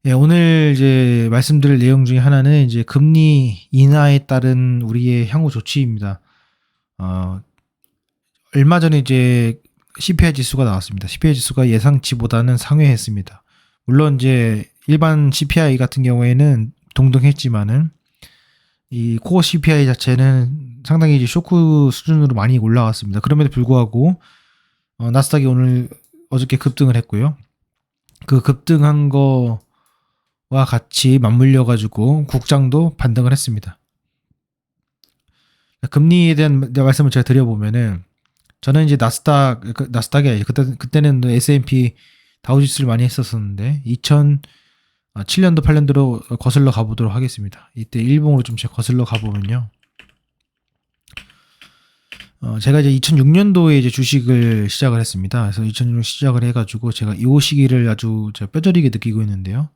예, 오늘 이제 말씀드릴 내용 중에 하나는 이제 금리 인하에 따른 우리의 향후 조치입니다. 어, 얼마 전에 이제 CPI 지수가 나왔습니다. CPI 지수가 예상치보다는 상회했습니다. 물론 이제 일반 CPI 같은 경우에는 동등했지만은 이 코어 CPI 자체는 상당히 이제 쇼크 수준으로 많이 올라왔습니다. 그럼에도 불구하고 나스닥이 오늘 어저께 급등을 했고요. 그 급등한 거와 같이 맞물려 가지고 국장도 반등을 했습니다. 금리에 대한 말씀을 제가 드려보면은 저는 이제 나스닥이 아니죠. 그때는 S&P 다우지수를 많이 했었었는데 2007년도 8년도로 거슬러 가보도록 하겠습니다. 이때 일봉으로 좀 제가 거슬러 가보면요. 제가 이제 2006년도에 이제 주식을 시작을 했습니다. 그래서 2006년 시작을 해가지고 제가 이 시기를 아주 제가 뼈저리게 느끼고 있는데요.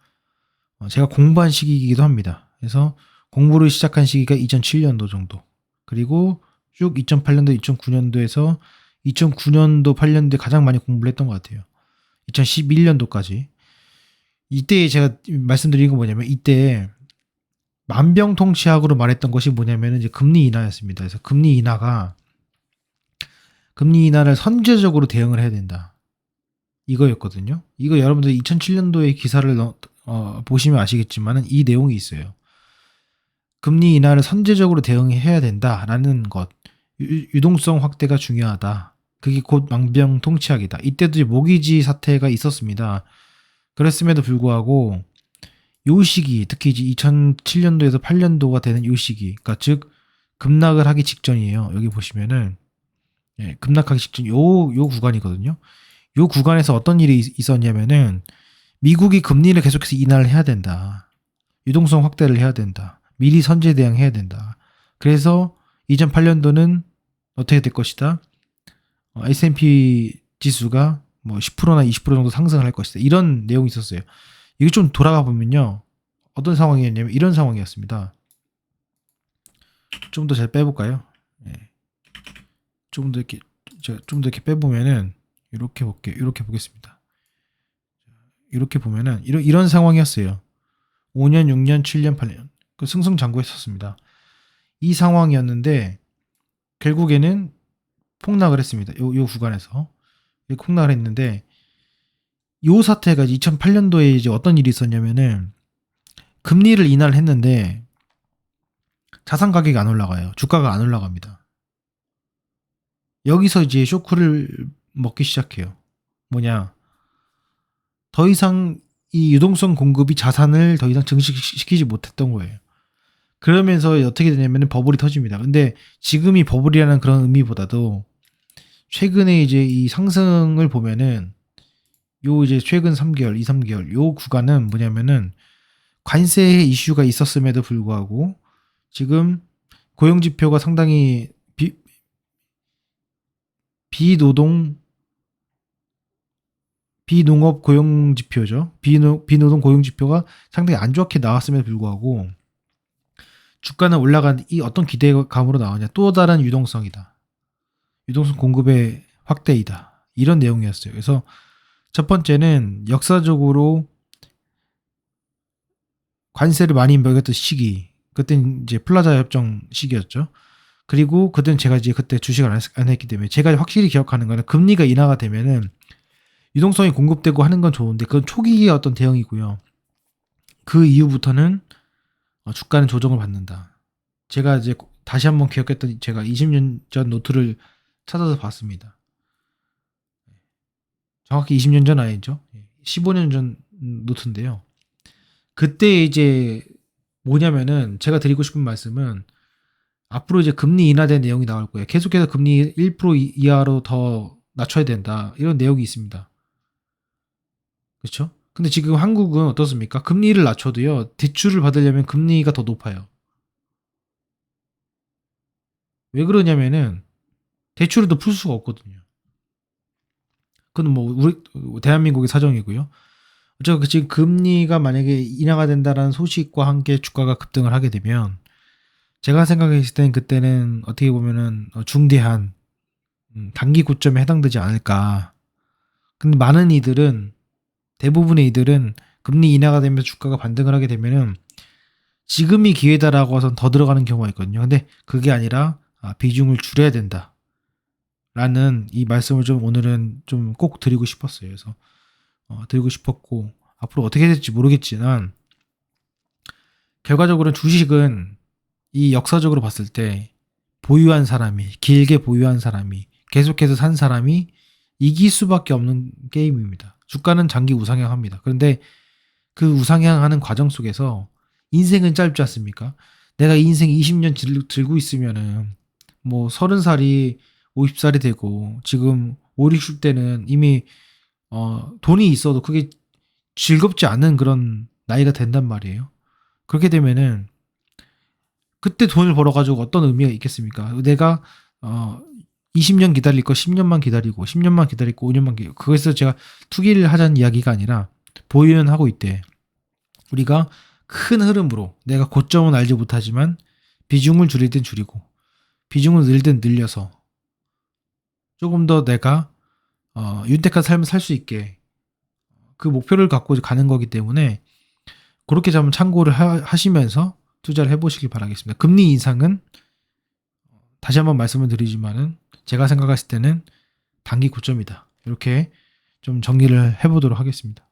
제가 공부한 시기이기도 합니다. 그래서 공부를 시작한 시기가 2007년도 정도. 그리고 쭉 2008년도, 2009년도에서 2009년도, 8년도에 가장 많이 공부를 했던 것 같아요. 2011년도까지. 이때 제가 말씀드린 건 뭐냐면 이때 만병통치약으로 말했던 것이 뭐냐면 이제 금리 인하였습니다. 그래서 금리 인하를 선제적으로 대응을 해야 된다. 이거였거든요. 이거 여러분들 2007년도에 기사를 보시면 아시겠지만 이 내용이 있어요. 금리 인하를 선제적으로 대응해야 된다라는 것. 유동성 확대가 중요하다. 그게 곧 만병통치약이다. 이때도 이제 모기지 사태가 있었습니다. 그랬음에도 불구하고 요 시기, 특히 이제 2007년도에서 8년도가 되는 요 시기, 그러니까 즉 급락을 하기 직전이에요. 여기 보시면은 급락하기 직전 요 구간이거든요. 요 구간에서 어떤 일이 있었냐면은 미국이 금리를 계속해서 인하를 해야 된다. 유동성 확대를 해야 된다. 미리 선제 대응해야 된다. 그래서 2008년도는 어떻게 될 것이다. S&P 지수가 뭐 10%나 20% 정도 상승을 할 것이다. 이런 내용이 있었어요. 이거 좀 돌아가 보면요. 어떤 상황이었냐면 이런 상황이었습니다. 좀 더 잘 빼볼까요? 좀 더 이렇게 빼보면은 이렇게 볼게요. 이렇게 보겠습니다. 이렇게 보면은 이런 상황이었어요. 5년, 6년, 7년, 8년 그 승승장구했었습니다. 이 상황이었는데 결국에는 폭락을 했습니다. 요 구간에서 폭락을 했는데 요 사태가 2008년도에 이제 어떤 일이 있었냐면은 금리를 인하를 했는데 자산 가격이 안 올라가요. 주가가 안 올라갑니다. 여기서 이제 쇼크를 먹기 시작해요. 뭐냐? 더 이상 이 유동성 공급이 자산을 더 이상 증식시키지 못했던 거예요. 그러면서 어떻게 되냐면 버블이 터집니다. 근데 지금이 버블이라는 그런 의미보다도 최근에 이제 이 상승을 보면은 요 이제 최근 3개월, 2, 3개월 요 구간은 뭐냐면은 관세 이슈가 있었음에도 불구하고 지금 고용 지표가 상당히 비농업 고용 지표죠. 비노동 고용 지표가 상당히 안 좋게 나왔음에도 불구하고 주가는 올라간 이 어떤 기대감으로 나오냐. 또 다른 유동성이다. 유동성 공급의 확대이다. 이런 내용이었어요. 그래서 첫 번째는 역사적으로 관세를 많이 매겼던 시기. 그때는 이제 플라자 협정 시기였죠. 그리고 그때는 제가 이제 그때 주식을 안 했기 때문에 제가 확실히 기억하는 거는 금리가 인하가 되면은 유동성이 공급되고 하는 건 좋은데 그건 초기의 어떤 대응이고요. 그 이후부터는 주가는 조정을 받는다. 제가 이제 다시 한번 기억했던 제가 20년 전 노트를 찾아서 봤습니다. 정확히 20년 전 아니죠. 15년 전 노트인데요. 그때 이제 뭐냐면은 제가 드리고 싶은 말씀은 앞으로 이제 금리 인하된 내용이 나올 거예요. 계속해서 금리 1% 이하로 더 낮춰야 된다. 이런 내용이 있습니다. 그렇죠? 근데 지금 한국은 어떻습니까? 금리를 낮춰도요. 대출을 받으려면 금리가 더 높아요. 왜 그러냐면은 대출을 더 풀 수가 없거든요. 그건 뭐 우리 대한민국의 사정이고요. 어차피 지금 금리가 만약에 인하가 된다라는 소식과 함께 주가가 급등을 하게 되면 제가 생각했을 땐 그때는 어떻게 보면은 중대한 단기 고점에 해당되지 않을까. 근데 많은 이들은 대부분의 이들은 금리 인하가 되면서 주가가 반등을 하게 되면은 지금이 기회다라고 해서 더 들어가는 경우가 있거든요. 근데 그게 아니라 비중을 줄여야 된다. 라는 이 말씀을 좀 오늘은 좀 꼭 드리고 싶었어요. 그래서 드리고 싶었고 앞으로 어떻게 될지 모르겠지만 결과적으로는 주식은 이 역사적으로 봤을 때 보유한 사람이 길게 보유한 사람이 계속해서 산 사람이 이길 수밖에 없는 게임입니다. 주가는 장기 우상향합니다. 그런데 그 우상향하는 과정 속에서 인생은 짧지 않습니까? 내가 이 인생 20년 들고 있으면은 뭐 30살이 50살이 되고 지금 5, 60대는 이미 돈이 있어도 그게 즐겁지 않은 그런 나이가 된단 말이에요. 그렇게 되면은 그때 돈을 벌어가지고 어떤 의미가 있겠습니까? 내가 20년 기다릴 거 10년만 기다리고 10년만 기다리고 5년만 기다리고 그거에서 제가 투기를 하자는 이야기가 아니라 보유는 하고 있대. 우리가 큰 흐름으로 내가 고점은 알지 못하지만 비중을 줄일 땐 줄이고 비중을 늘든 늘려서 조금 더 내가 윤택한 삶을 살 수 있게 그 목표를 갖고 가는 거기 때문에 그렇게 좀 참고를 하시면서 투자를 해보시길 바라겠습니다. 금리 인상은 다시 한번 말씀을 드리지만은 제가 생각했을 때는 단기 고점이다. 이렇게 좀 정리를 해보도록 하겠습니다.